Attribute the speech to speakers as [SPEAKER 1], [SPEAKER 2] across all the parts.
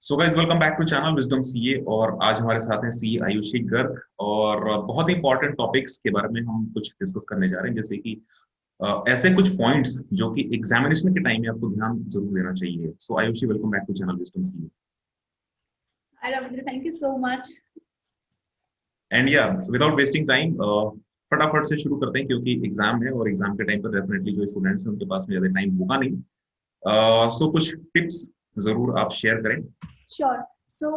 [SPEAKER 1] So guys welcome back to channel wisdom CA. और आज हमारे साथ हैं सीए आयुषी गर्ग। और बहुत ही इंपॉर्टेंट टॉपिक्स के बारे में हम कुछ डिस्कस करने जा रहे हैं, जैसे कि ऐसे कुछ पॉइंट्स जो कि एग्जामिनेशन के टाइम में आपको ध्यान जरूर देना चाहिए। So Ayushi, welcome back to channel wisdom CA.
[SPEAKER 2] Hi Ravindra, thank you so much.
[SPEAKER 1] And या विदाउट वेस्टिंग टाइम फटाफट से शुरू करते हैं, क्योंकि एग्जाम है और एग्जाम के टाइम पर डेफिनेटली जो स्टूडेंट्स हैं उनके पास में ज्यादा टाइम होगा नहीं। सो कुछ टिप्स जरूर आप शेयर करें।
[SPEAKER 2] Sure. So,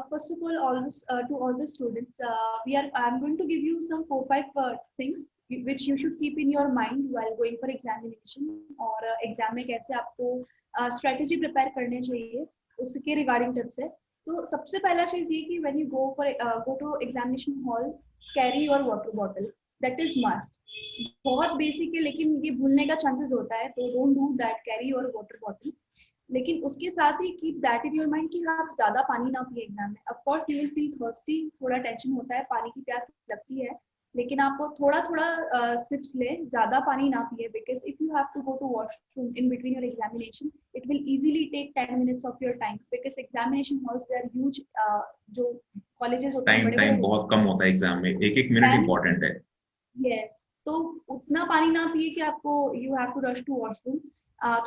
[SPEAKER 2] first of all this, to all the students, I'm going to give you some 4-5 things which you should keep in your mind while going for examination और exam में कैसे आपको strategy prepare करने चाहिए उसके regarding tips है। तो सबसे पहला चीज ये कि when you go to examination hall, carry your water bottle, that is must. बहुत बेसिक है लेकिन ये भूलने का चांसेस होता है, तो don't do that, carry your water bottle. लेकिन उसके साथ ही keep that in your mind कि आप ज्यादा पानी ना पिए एग्जाम में। Of course you will feel thirsty, थोड़ा टेंशन होता है, पानी की प्यास लगती है, लेकिन आप थोड़ा थोड़ा सिप्स ले, ज्यादा पानी ना पिए, because if you have to go to washroom in between your examination it will easily take 10 minutes of your time, because examination halls they are huge. जो कॉलेजेस होते हैं
[SPEAKER 1] टाइम
[SPEAKER 2] बड़े
[SPEAKER 1] टाइम
[SPEAKER 2] बड़े,
[SPEAKER 1] बहुत कम होता है एग्जाम में, एक एक मिनट इंपॉर्टेंट है।
[SPEAKER 2] यस, तो उतना पानी ना पिए कि आपको you have to rush to washroom.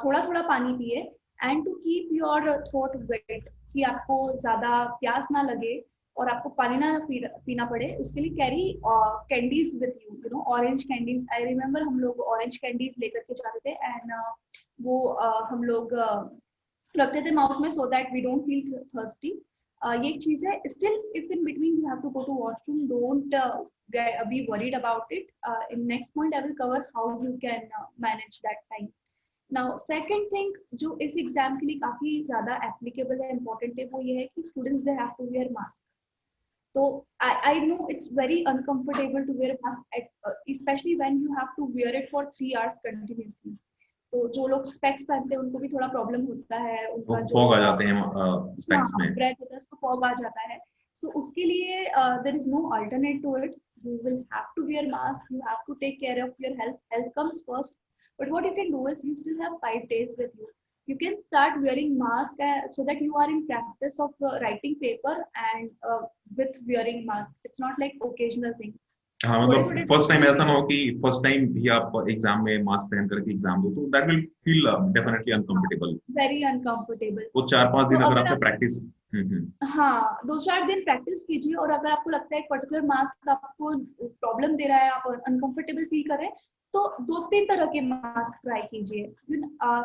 [SPEAKER 2] थोड़ा थोड़ा पानी पिए and to keep your throat wet, कि आपको ज्यादा प्यास ना लगे और आपको पानी ना पीना पड़े। उसके लिए carry candies with you, you know orange candies. I remember हम लोग ऑरेंज कैंडीज लेकर के जाते थे एंड वो हम लोग रखते थे माउथ में, so that we don't feel thirsty. ये एक चीज है। Still if in between you have to go to washroom, don't be worried about it. In next point I will cover how you can manage that time. Now second thing जो इस exam के लिए काफी ज्यादा applicable है, important है, वो ये है कि students they have to wear mask. तो I know it's very uncomfortable to wear a mask especially when you have to wear it for 3 hours continuously. तो जो लोग स्पेक्स पहनते हैं उनको भी थोड़ा प्रॉब्लम होता है,
[SPEAKER 1] तो
[SPEAKER 2] उनका जो
[SPEAKER 1] फॉग आ जाते हैं स्पेक्स में।
[SPEAKER 2] ब्रेथ होता है उसको फॉग आ जाता है। सो उसके लिए there is no alternate to it, you will have to wear mask, you have to take care of your health comes first. But what you can do is you still have 5 days with you, you can start wearing mask so that you are in practice of writing paper and with wearing mask, it's not like occasional thing।
[SPEAKER 1] हाँ,
[SPEAKER 2] थोड़े
[SPEAKER 1] मतलब
[SPEAKER 2] थोड़े
[SPEAKER 1] first time ऐसा ना हो कि first time भी आप एग्जाम में मास्क पहन करके एग्जाम दो, तो that will feel definitely uncomfortable.
[SPEAKER 2] Very uncomfortable.
[SPEAKER 1] वो 4-5
[SPEAKER 2] तो
[SPEAKER 1] दिन अगर
[SPEAKER 2] अगर
[SPEAKER 1] आपने
[SPEAKER 2] आप
[SPEAKER 1] प्रैक्टिस।
[SPEAKER 2] हाँ 2-4 दिन प्रैक्टिस कीजिए, और अगर आपको लगता है एक पर्टिकुलर मास्क आपको प्रॉब्लम दे रहा है, आप अनकंफर्टेबल फील कर रहे हैं, तो 2-3 तरह के मास्क ट्राई कीजिए।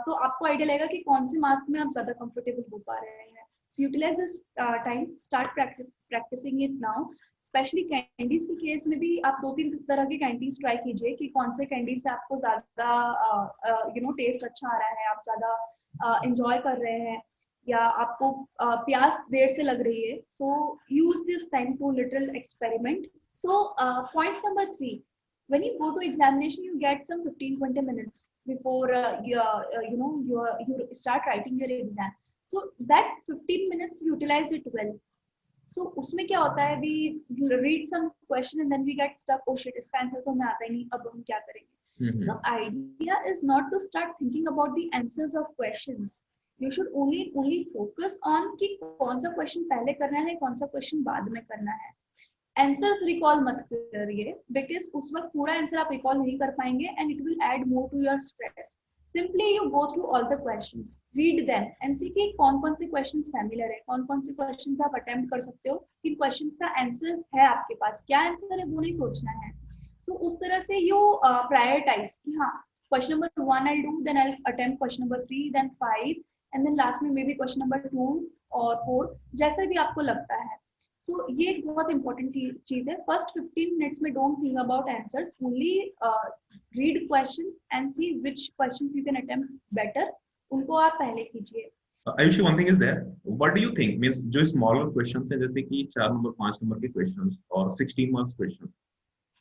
[SPEAKER 2] तो आपको आइडिया लगेगा कि कौन से मास्क में आप ज्यादा कंफर्टेबल हो पा रहे हैं। So utilise this time, start practising it now. Specially candies के केस में भी आप 2-3 तरह के कैंडीज ट्राई कीजिए कि कौन से कैंडी से आपको ज्यादा टेस्ट अच्छा आ रहा है, आप ज्यादा इंजॉय कर रहे हैं, या आपको प्यास देर से लग रही है। So use this time to little experiment. So point number 3, when you go to examination you get some 15-20 minutes before you start writing your exam, so that 15 minutes utilize it well। so उसमें क्या होता है, we read some question and then we get stuck, oh shit इसका answer तो हमें आता ही नहीं, अब हम क्या करेंगे। so the idea is not to start thinking about the answers of questions, you should only focus on कि कौन सा क्वेश्चन पहले करना है, कौन सा क्वेश्चन बाद में करना है। आंसर्स रिकॉल मत करिए, बिकॉज उस वक्त पूरा आंसर आप रिकॉल नहीं कर पाएंगे and it will add more to your stress. Simply you go through all the questions, read them and see कि कौन कौन से क्वेश्चंस फैमिलियर है, कौन कौन से क्वेश्चंस आप अटेम्प्ट कर सकते हो, किन क्वेश्चंस का आंसर है आपके पास, क्या आंसर है वो नहीं सोचना है। सो उस तरह से यू प्रायोरिटाइज कि हाँ question number 1 I do, then I attempt question number 3, then 5 and then last में मे बी क्वेश्चन नंबर 2 और 4, जैसा भी आपको लगता है। सो ये एक बहुत इंपॉर्टेंट चीज है। फर्स्ट 15 मिनट्स में don't think about answers, only read questions and see which questions you can attempt better, उनको आप पहले कीजिए।
[SPEAKER 1] Ayushi, one thing is there, what do you think means जो स्मॉलर क्वेश्चंस हैं, जैसे कि 4 नंबर 5 नंबर के क्वेश्चंस और 16 मार्क्स क्वेश्चंस,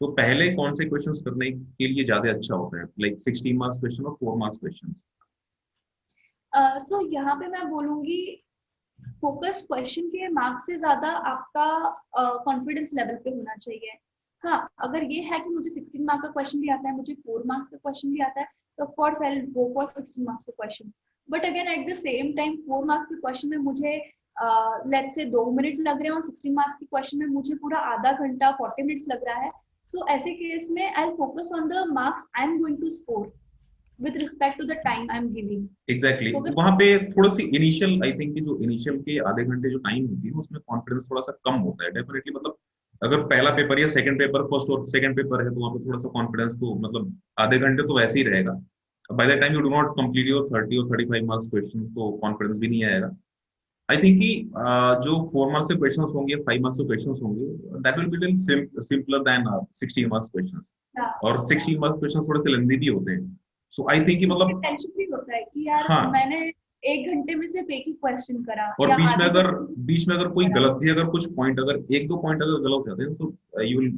[SPEAKER 1] तो पहले कौन से क्वेश्चंस करने के लिए ज्यादा अच्छा होता है, लाइक 16 मार्क्स क्वेश्चन और 4 मार्क्स क्वेश्चंस?
[SPEAKER 2] सो यहाँ पे मैं बोलूंगी फोकस क्वेश्चन के मार्क्स से ज्यादा आपका कॉन्फिडेंस लेवल पे होना चाहिए। हाँ अगर ये है कि मुझे 16 मार्क्स का क्वेश्चन भी आता है, मुझे 4 मार्क्स का क्वेश्चन भी आता है, तो of course I will go for 16 marks के questions. But again at the same time 4 marks के क्वेश्चन में मुझे लेट्स से 2 मिनट लग रहे हैं और 16 मार्क्स की क्वेश्चन में मुझे पूरा आधा घंटा 40 मिनट्स लग रहा है, सो ऐसे केस में I focus on the marks I am going to score with respect to the time I am giving.
[SPEAKER 1] Exactly
[SPEAKER 2] So
[SPEAKER 1] वहां पे थोड़ा सी इनिशियल, आई थिंक जो इनिशियल के आधे घंटे जो टाइम होती है उसमें कॉन्फिडेंस थोड़ा सा कम होता है डेफिनेटली। मतलब अगर पहला पेपर या सेकंड पेपर, फर्स्ट और सेकंड पेपर है, तो वहां पे थोड़ा सा कॉन्फिडेंस तो मतलब आधे घंटे तो वैसे ही रहेगा। By the time you do not complete your 30 और 35 मार्क्स क्वेश्चन, तो कॉन्फिडेंस भी नहीं आएगा। आई थिंक कि जो 4 मार्क्स के क्वेश्चन होंगे, 5 मार्क्स के क्वेश्चन होंगे, that will be little simpler than 16 marks question. और 16 मार्क्स क्वेश्चन थोड़े से लेंथी भी होते हैं। सो आई थिंक कि
[SPEAKER 2] उसमें
[SPEAKER 1] मतलब
[SPEAKER 2] टेंशन भी होता है कि यार
[SPEAKER 1] हाँ,
[SPEAKER 2] मैंने 1 घंटे में सिर्फ एक ही क्वेश्चन करा
[SPEAKER 1] और
[SPEAKER 2] या
[SPEAKER 1] बीच में
[SPEAKER 2] आधे
[SPEAKER 1] अगर
[SPEAKER 2] घंटे में
[SPEAKER 1] बीच में अगर
[SPEAKER 2] क्वेश्चन
[SPEAKER 1] कोई
[SPEAKER 2] करा।
[SPEAKER 1] गलत भी, अगर कुछ पॉइंट, अगर एक दो पॉइंट अगर गलत हो जाते हैं तो you will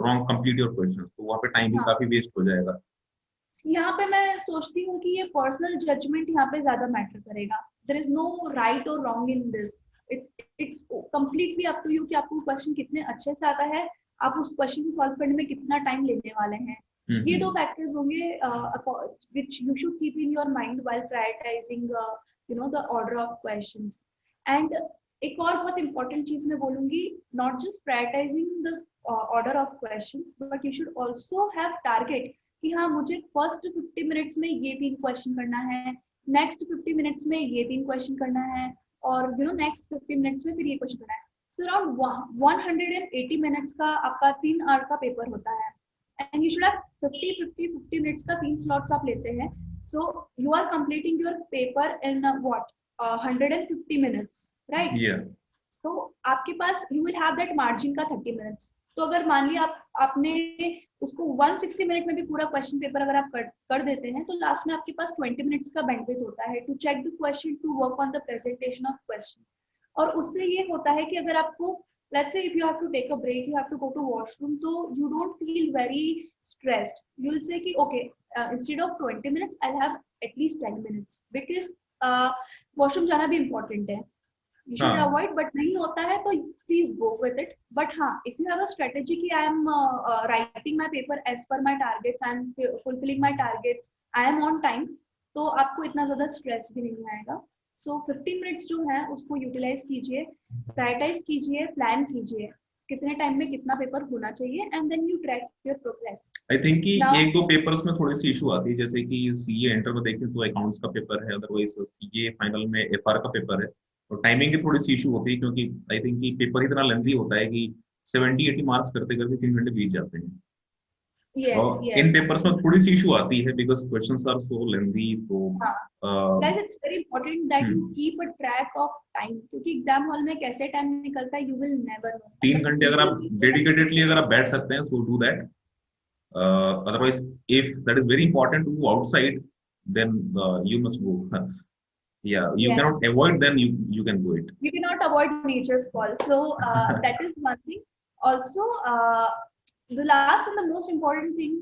[SPEAKER 1] wrong complete your question, तो वहां पे टाइम भी
[SPEAKER 2] हाँ,
[SPEAKER 1] काफी वेस्ट हो जाएगा।
[SPEAKER 2] यहाँ पे मैं सोचती हूँ कि ये पर्सनल जजमेंट यहाँ पे ज्यादा मैटर करेगा। देयर इज नो राइट और wrong in this, it's completely up to you कि आपको क्वेश्चन कितने अच्छे से आता है, आप उस क्वेश्चन को सॉल्व करने में कितना टाइम लेने वाले हैं। ये दो फैक्टर्स होंगे which you should keep in your mind while prioritising you know the order of questions. And एक और बहुत इंपॉर्टेंट चीज मैं बोलूंगी, not just prioritising the order of questions but you should also have target कि हाँ मुझे फर्स्ट 50 मिनट्स में ये 3 क्वेश्चन करना है, नेक्स्ट 50 मिनट्स में ये 3 क्वेश्चन करना है, और यू नो नेक्स्ट 50 मिनट्स में फिर ये क्वेश्चन करना है। सो अराउंड 180 मिनट्स का आपका 3 आवर का पेपर होता है and you should have 50 minutes का 3 स्लॉट्स आप लेते हैं, so you are completing your paper in what 150 minutes, right?
[SPEAKER 1] या
[SPEAKER 2] सो आपके पास you will have that margin का 30 मिनट्स। तो अगर मान लिया आपने उसको 160 मिनट में भी पूरा क्वेश्चन पेपर अगर आप कर देते हैं, तो लास्ट में आपके पास 20 मिनट्स का बैंडविड्थ होता है to check the question, to work on the presentation of question. और उससे ये होता है कि अगर आपको let's say if you have to take a break, you have to go to washroom, so you don't feel very stressed. You'll say कि okay, instead of 20 minutes I'll have at least 10 minutes because washroom जाना भी important है, you should
[SPEAKER 1] हाँ,
[SPEAKER 2] avoid, but नहीं होता है तो please go with it. But हाँ, if you have a strategy कि I am writing my paper as per my targets, I am fulfilling my targets, I am on time, तो आपको इतना ज्यादा स्ट्रेस भी नहीं आएगा। सो 15 मिनट्स जो है उसको यूटिलाइज कीजिए, प्रायोरिटाइज कीजिए, प्लान कीजिए कितने टाइम में कितना पेपर होना चाहिए and then you track your progress.
[SPEAKER 1] I think कि
[SPEAKER 2] नाउ
[SPEAKER 1] एक दो पेपर्स में थोड़ी सी इशू आती है, जैसे कि सीए इंटर में देखें तो अकाउंट्स का पेपर है, अदरवाइज सीए फाइनल में एफआर का पेपर है, और टाइमिंग की थोड़ी सी इशू होती है, क्योंकि आई थिंक कि पेपर इतना लेंथी होता है कि 70-80 मार्क्स करते करते 3 घंटे बीत जाते हैं।
[SPEAKER 2] यस
[SPEAKER 1] और इन
[SPEAKER 2] यस,
[SPEAKER 1] पेपर्स में थोड़ी सी इशू आती है because questions are so lengthy, तो
[SPEAKER 2] हाँ guys it's very important that you
[SPEAKER 1] hmm,
[SPEAKER 2] keep a track of time, क्योंकि एग्जाम हॉल में कैसे टाइम निकलता है यू विल नेवर नो।
[SPEAKER 1] 3 घंटे अगर आप डेडिकेटेडली अगर आप बैठ सकते हैं, so do that. Otherwise, if that is very important to go outside, then you must go. Yeah, you
[SPEAKER 2] yes,
[SPEAKER 1] cannot avoid, then you can go it.
[SPEAKER 2] you cannot avoid nature's call, so that is one thing. Also the last and the most important thing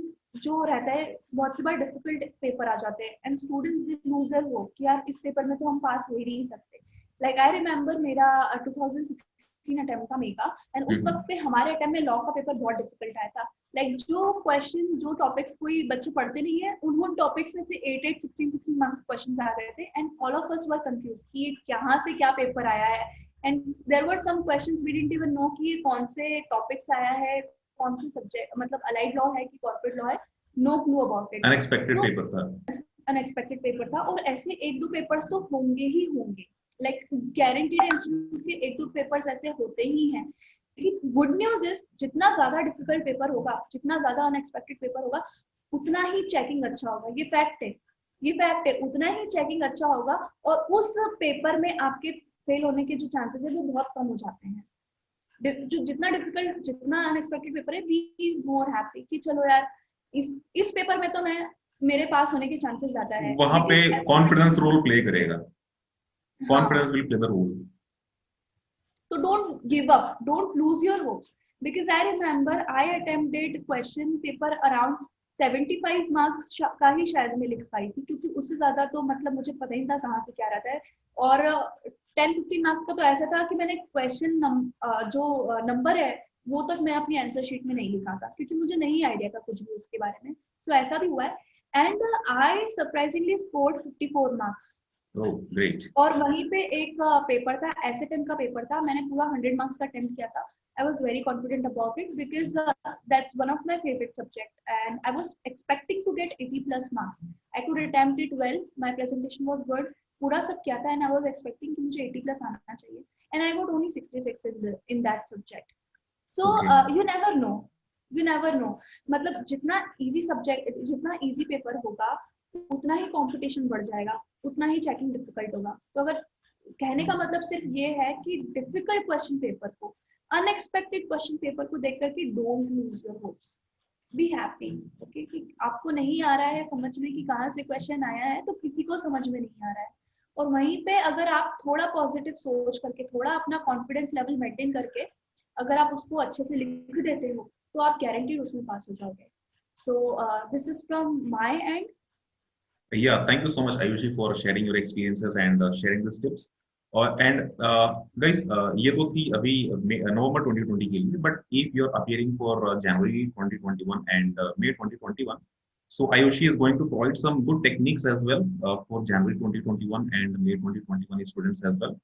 [SPEAKER 2] जो रहता है, बहुत से बार difficult paper आ जाते हैं and students loser हो कि यार इस पेपर में तो हम पास हो ही नहीं सकते। लाइक आई रिमेम्बर मेरा 2016 अटेम्प्ट था मेरा, एंड उस वक्त पे हमारे अटेम्प्ट में लॉ का पेपर बहुत डिफिकल्ट आया था। लाइक जो क्वेश्चन, जो टॉपिक्स कोई बच्चे पढ़ते नहीं है, उन टॉपिक्स में से 8 16 मार्क्स क्वेश्चन आ रहे थे and all of us were confuse कि ये कहाँ से क्या पेपर आया है। And there were some questions we didn't even know कि ये कौन से टॉपिक्स आया है, कौन से सब्जेक्ट, मतलब अलाइड लॉ है कि कॉर्पोरेट लॉ है, no clue about it.
[SPEAKER 1] Unexpected
[SPEAKER 2] so
[SPEAKER 1] paper था।
[SPEAKER 2] अनएक्सपेक्टेड पेपर था, और ऐसे 1-2 पेपर्स तो होंगे ही होंगे, लाइक गारंटीड इंस्टीट्यूट के 1-2 पेपर्स ऐसे होते ही हैं। लेकिन गुड न्यूज इज जितना ज्यादा डिफिकल्ट पेपर होगा, जितना ज्यादा अनएक्सपेक्टेड पेपर होगा, उतना ही चेकिंग अच्छा होगा। ये फैक्ट है, ये फैक्ट है, उतना ही चेकिंग अच्छा होगा और उस पेपर में आपके फेल होने के जो चांसेस है वो बहुत कम हो जाते हैं। जो जितना डिफिकल्ट, जितना अनएक्सपेक्टेड पेपर है, बी मोर हैप्पी कि चलो यार इस पेपर में तो मैं, मेरे पास होने के चांसेस ज्यादा है
[SPEAKER 1] वहां पे
[SPEAKER 2] बिकॉज
[SPEAKER 1] कॉन्फिडेंस रोल प्ले करेगा, कॉन्फिडेंस
[SPEAKER 2] हाँ।
[SPEAKER 1] Will play the role.
[SPEAKER 2] So don't give up, don't lose your hopes, because I remember I attempted question paper around 75 marks का ही शायद मैं लिख पाई थी, क्योंकि उससे ज्यादा तो मतलब मुझे पता ही था कहाँ से क्या रहता है। और 10-15 मार्क्स का तो ऐसा था कि मैंने क्वेश्चन जो नंबर है वो तक मैं अपनी आंसर शीट में नहीं लिखा था, क्योंकि मुझे नहीं आइडिया था कुछ भी उसके बारे में। सो ऐसा भी हुआ है and I surprisingly scored 54 marks
[SPEAKER 1] oh great.
[SPEAKER 2] और वहीं पे एक पेपर था, एसएफएम का पेपर था, मैंने पूरा 100 मार्क्स का अटेम्प्ट किया था. I was very confident about it because that's one of my favorite subject, and I was expecting to get 80 plus marks. I could attempt it well. My presentation was good. पूरा सब किया था, and I was expecting कि मुझे 80 plus आना चाहिए, and I got only 66 in that subject. So
[SPEAKER 1] okay.
[SPEAKER 2] you never know. You never know. मतलब जितना easy subject, जितना easy paper होगा, उतना ही कंपटीशन बढ़ जाएगा, उतना ही चेकिंग डिफिकल्ट होगा. तो अगर कहने का मतलब सिर्फ ये है कि डिफिकल्ट क्वेश्चन पेपर को, अनएक्सपेक्टेड क्वेश्चन पेपर को देख करके don't lose your hopes. Be happy. Okay, कि आपको नहीं आ रहा है समझ में कि कहाँ से क्वेश्चन आया है, तो किसी को समझ में नहीं आ रहा है. और वहीं पे अगर आप थोड़ा पॉजिटिव सोच करके, थोड़ा अपना कॉन्फिडेंस लेवल मेंटेन करके अगर आप उसको अच्छे से लिख देते हो, तो आप गारंटी उसमें पास हो जाओगे. So this is from my and.
[SPEAKER 1] Yeah, thank you so much, Ayushi, for sharing your experiences and sharing these tips. और एंड गाइस ये तो थी अभी नवंबर 2020 के लिए, but if you are appearing for January 2021 and May 2021, so Ayushi is going to provide some good techniques as well for January 2021 and May 2021 students as well.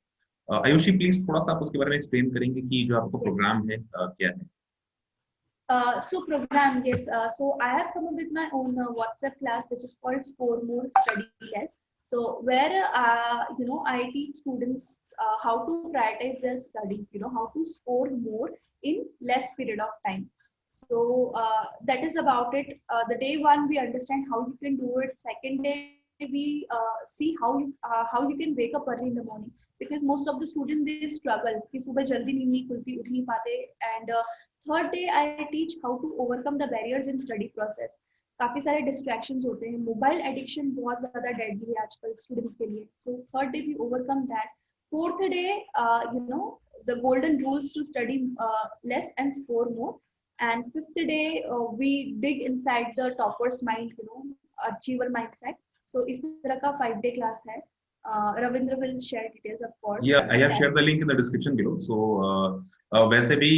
[SPEAKER 1] Ayushi, please थोड़ा सा आप उसके बारे में एक्सप्लेन करेंगे कि जो आपका प्रोग्राम है क्या है?
[SPEAKER 2] So program, yes. So I have come up with my own WhatsApp class, which is called Score More Study Less. So where I teach students how to prioritize their studies. How to score more in less period of time. So that is about it. The day one we understand how you can do it. Second day we see how you can wake up early in the morning, because most of the students they struggle कि सुबह जल्दी नींद नहीं खुलती, उठ नहीं पाते. And third day I teach how to overcome the barriers in study process. काफी सारे डिस्ट्रैक्शंस होते हैं, मोबाइल एडिक्शन बहुत ज्यादा डेडली है आजकल स्टूडेंट्स के लिए. So third day we overcome that. Fourth day the golden rules to study less and score more. And fifth day we dig inside the toppers mind, achiever mindset. So इस तरह का 5 day class है. Ravindra will share details, of course.
[SPEAKER 1] Yeah, I have shared the link in the description below. So वैसे भी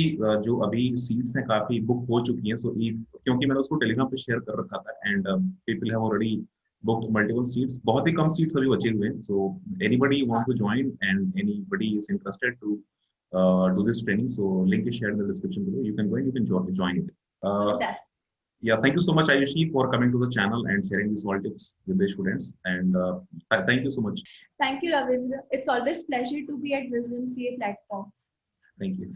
[SPEAKER 1] जो अभी seats हैं काफी बुक हो चुकी हैं. So क्योंकि मैंने उसको टेलीग्राम पे शेयर कर रखा था and people have already booked multiple seats. बहुत ही कम सीट्स अभी बचे हुए हैं. So anybody want to join and anybody is interested to do this training, so link is shared in the description below. You can go and you can join it. Yeah, thank you so much, Ayushi, for coming to the channel and sharing these all tips with the students. And thank you so much.
[SPEAKER 2] Thank you, Ravindra. It's always pleasure to be at Wisdom CA platform.
[SPEAKER 1] Thank you.